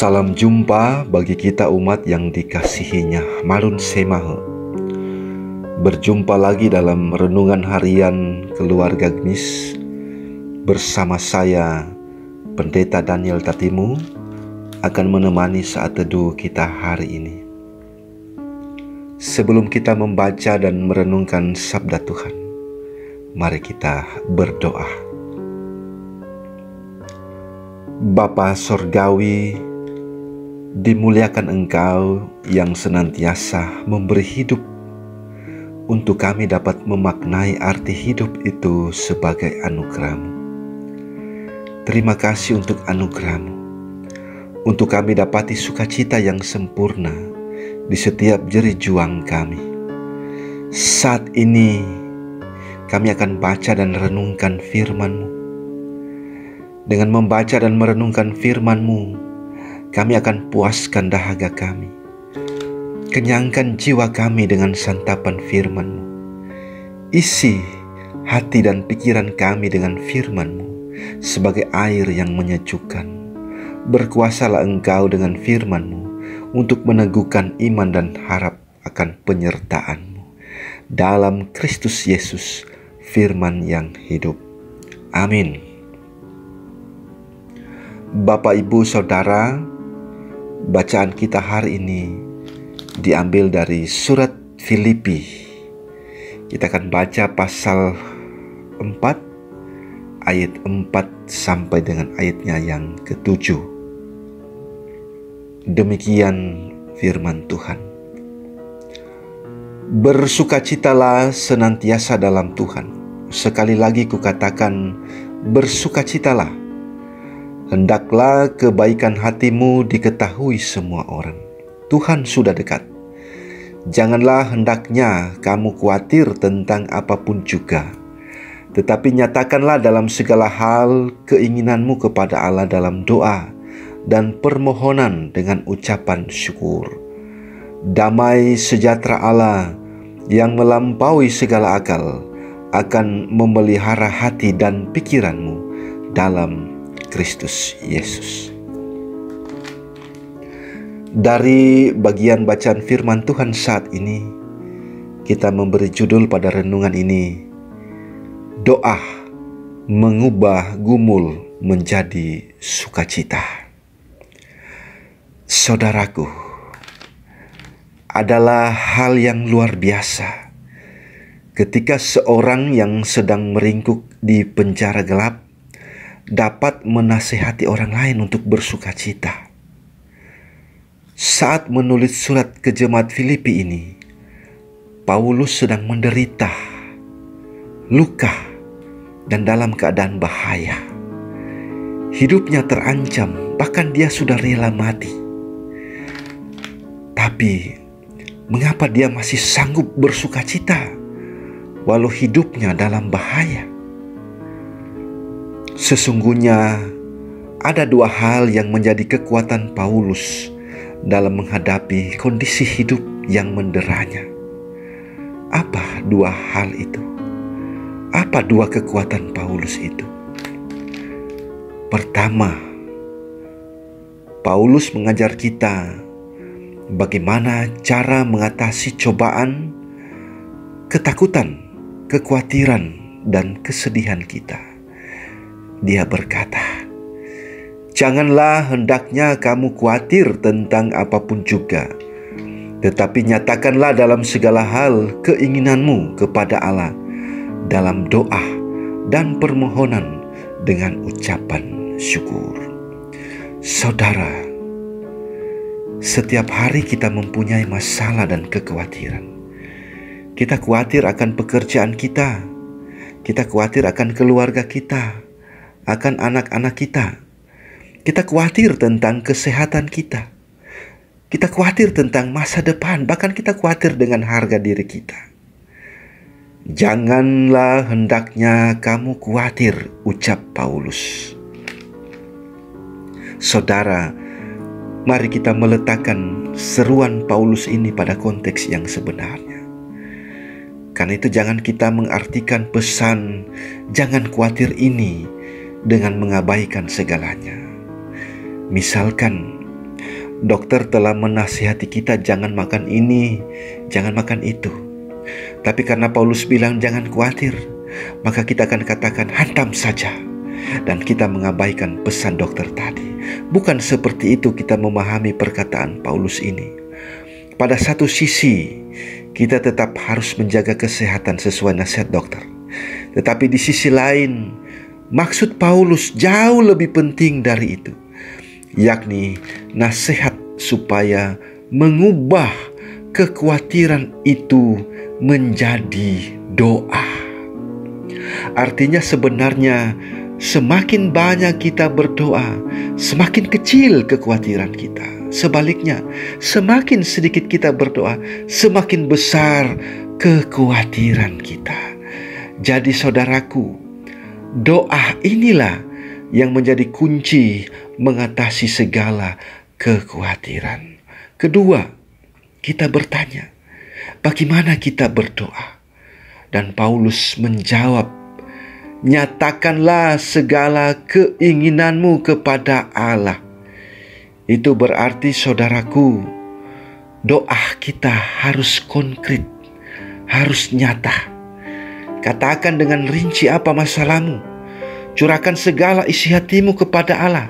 Salam jumpa bagi kita umat yang dikasihinya. Marun Semahe. Berjumpa lagi dalam renungan harian keluarga Gnis bersama saya, Pendeta Daniel Tatimu, akan menemani saat teduh kita hari ini. Sebelum kita membaca dan merenungkan sabda Tuhan, mari kita berdoa. Bapa Sorgawi, dimuliakan Engkau yang senantiasa memberi hidup untuk kami dapat memaknai arti hidup itu sebagai anugerah-Mu. Terima kasih untuk anugerah-Mu, untuk kami dapati sukacita yang sempurna di setiap jerih juang kami. Saat ini kami akan baca dan renungkan firman-Mu. Dengan membaca dan merenungkan firman-Mu, kami akan puaskan dahaga kami, kenyangkan jiwa kami dengan santapan firman-Mu. Isi hati dan pikiran kami dengan firman-Mu sebagai air yang menyejukkan. Berkuasalah Engkau dengan firman-Mu untuk meneguhkan iman dan harap akan penyertaan-Mu. Dalam Kristus Yesus, firman yang hidup. Amin. Bapak, Ibu, Saudara, bacaan kita hari ini diambil dari surat Filipi. Kita akan baca pasal 4 ayat 4 sampai dengan ayatnya yang ke-7. Demikian firman Tuhan. Bersukacitalah senantiasa dalam Tuhan. Sekali lagi kukatakan, bersukacitalah. Hendaklah kebaikan hatimu diketahui semua orang. Tuhan sudah dekat. Janganlah hendaknya kamu khawatir tentang apapun juga, tetapi nyatakanlah dalam segala hal keinginanmu kepada Allah dalam doa dan permohonan dengan ucapan syukur. Damai sejahtera Allah yang melampaui segala akal akan memelihara hati dan pikiranmu dalam Kristus Yesus. Dari bagian bacaan firman Tuhan saat ini, kita memberi judul pada renungan ini, doa mengubah gumul menjadi sukacita. Saudaraku, adalah hal yang luar biasa ketika seorang yang sedang meringkuk di penjara gelap dapat menasihati orang lain untuk bersukacita. Saat menulis surat ke jemaat Filipi ini, Paulus sedang menderita, luka, dan dalam keadaan bahaya. Hidupnya terancam, bahkan dia sudah rela mati. Tapi, mengapa dia masih sanggup bersukacita walau hidupnya dalam bahaya? Sesungguhnya ada dua hal yang menjadi kekuatan Paulus dalam menghadapi kondisi hidup yang menderanya. Apa dua hal itu? Apa dua kekuatan Paulus itu? Pertama, Paulus mengajar kita bagaimana cara mengatasi cobaan, ketakutan, kekhawatiran, dan kesedihan kita. Dia berkata, janganlah hendaknya kamu khawatir tentang apapun juga, tetapi nyatakanlah dalam segala hal keinginanmu kepada Allah dalam doa dan permohonan dengan ucapan syukur. Saudara, setiap hari kita mempunyai masalah dan kekhawatiran. Kita khawatir akan pekerjaan kita, kita khawatir akan keluarga kita, akan anak-anak kita. Kita khawatir tentang kesehatan kita. Kita khawatir tentang masa depan, bahkan kita khawatir dengan harga diri kita. Janganlah hendaknya kamu khawatir, ucap Paulus. Saudara, mari kita meletakkan seruan Paulus ini pada konteks yang sebenarnya. Karena itu jangan kita mengartikan pesan jangan khawatir ini dengan mengabaikan segalanya. Misalkan dokter telah menasihati kita jangan makan ini, jangan makan itu. Tapi karena Paulus bilang jangan khawatir, maka kita akan katakan hantam saja. Dan kita mengabaikan pesan dokter tadi. Bukan seperti itu kita memahami perkataan Paulus ini. Pada satu sisi, kita tetap harus menjaga kesehatan sesuai nasihat dokter. Tetapi di sisi lain, maksud Paulus jauh lebih penting dari itu, yakni nasihat supaya mengubah kekhawatiran itu menjadi doa. Artinya sebenarnya semakin banyak kita berdoa, semakin kecil kekhawatiran kita. Sebaliknya, semakin sedikit kita berdoa, semakin besar kekhawatiran kita. Jadi saudaraku, doa inilah yang menjadi kunci mengatasi segala kekhawatiran. Kedua, kita bertanya, bagaimana kita berdoa? Dan Paulus menjawab, nyatakanlah segala keinginanmu kepada Allah. Itu berarti saudaraku, doa kita harus konkret, harus nyata. Katakan dengan rinci apa masalahmu. Curahkan segala isi hatimu kepada Allah.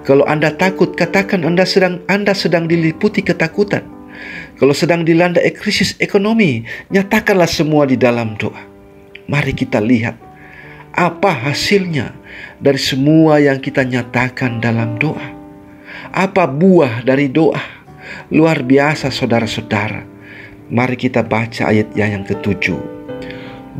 Kalau Anda takut, katakan Anda sedang diliputi ketakutan. Kalau sedang dilanda krisis ekonomi, nyatakanlah semua di dalam doa. Mari kita lihat apa hasilnya dari semua yang kita nyatakan dalam doa. Apa buah dari doa? Luar biasa saudara-saudara. Mari kita baca ayat yang ke-7.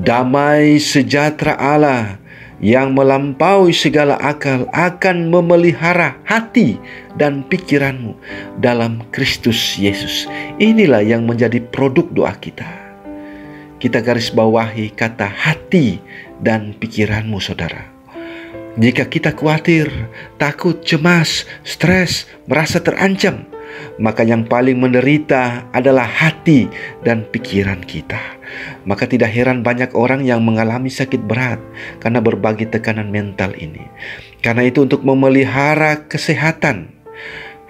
Damai sejahtera Allah yang melampaui segala akal akan memelihara hati dan pikiranmu dalam Kristus Yesus. Inilah yang menjadi produk doa kita. Kita garis bawahi kata hati dan pikiranmu, saudara. Jika kita khawatir, takut, cemas, stres, merasa terancam, maka yang paling menderita adalah hati dan pikiran kita. Maka tidak heran banyak orang yang mengalami sakit berat karena berbagai tekanan mental ini. Karena itu untuk memelihara kesehatan,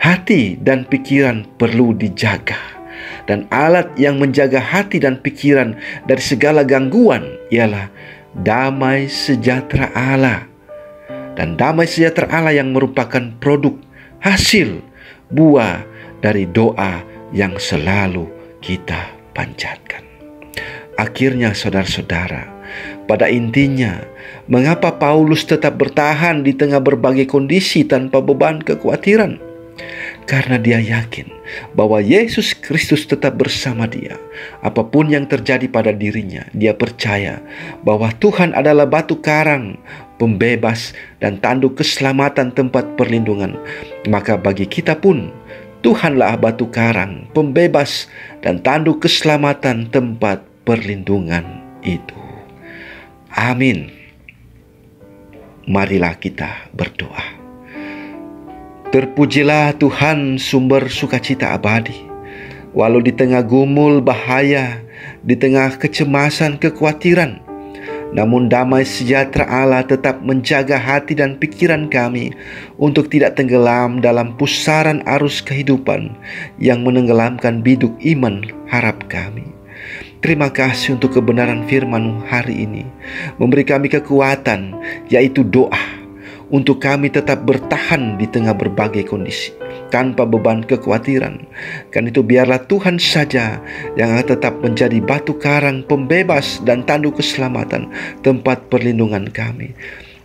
hati dan pikiran perlu dijaga. Dan alat yang menjaga hati dan pikiran dari segala gangguan ialah damai sejahtera Allah. Dan damai sejahtera Allah yang merupakan produk, hasil, buah dari doa yang selalu kita panjatkan. Akhirnya saudara-saudara, pada intinya, mengapa Paulus tetap bertahan di tengah berbagai kondisi tanpa beban kekhawatiran? Karena dia yakin bahwa Yesus Kristus tetap bersama dia. Apapun yang terjadi pada dirinya, dia percaya bahwa Tuhan adalah batu karang, pembebas dan tanduk keselamatan tempat perlindungan. Maka bagi kita pun, Tuhanlah batu karang, pembebas dan tanduk keselamatan tempat perlindungan itu. Amin. Marilah kita berdoa. Terpujilah Tuhan sumber sukacita abadi. Walau di tengah gumul bahaya, di tengah kecemasan kekhawatiran, namun damai sejahtera Allah tetap menjaga hati dan pikiran kami untuk tidak tenggelam dalam pusaran arus kehidupan yang menenggelamkan biduk iman harap kami. Terima kasih untuk kebenaran firman-Mu hari ini. Memberi kami kekuatan, yaitu doa, untuk kami tetap bertahan di tengah berbagai kondisi, tanpa beban kekhawatiran. Karena itu biarlah Tuhan saja yang akan tetap menjadi batu karang, pembebas dan tanduk keselamatan, tempat perlindungan kami.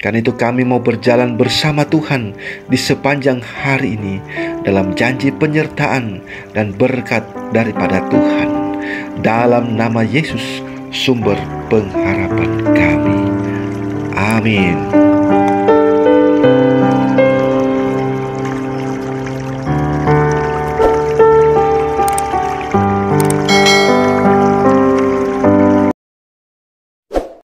Karena itu kami mau berjalan bersama Tuhan di sepanjang hari ini, dalam janji penyertaan dan berkat daripada Tuhan. Dalam nama Yesus, sumber pengharapan kami. Amin.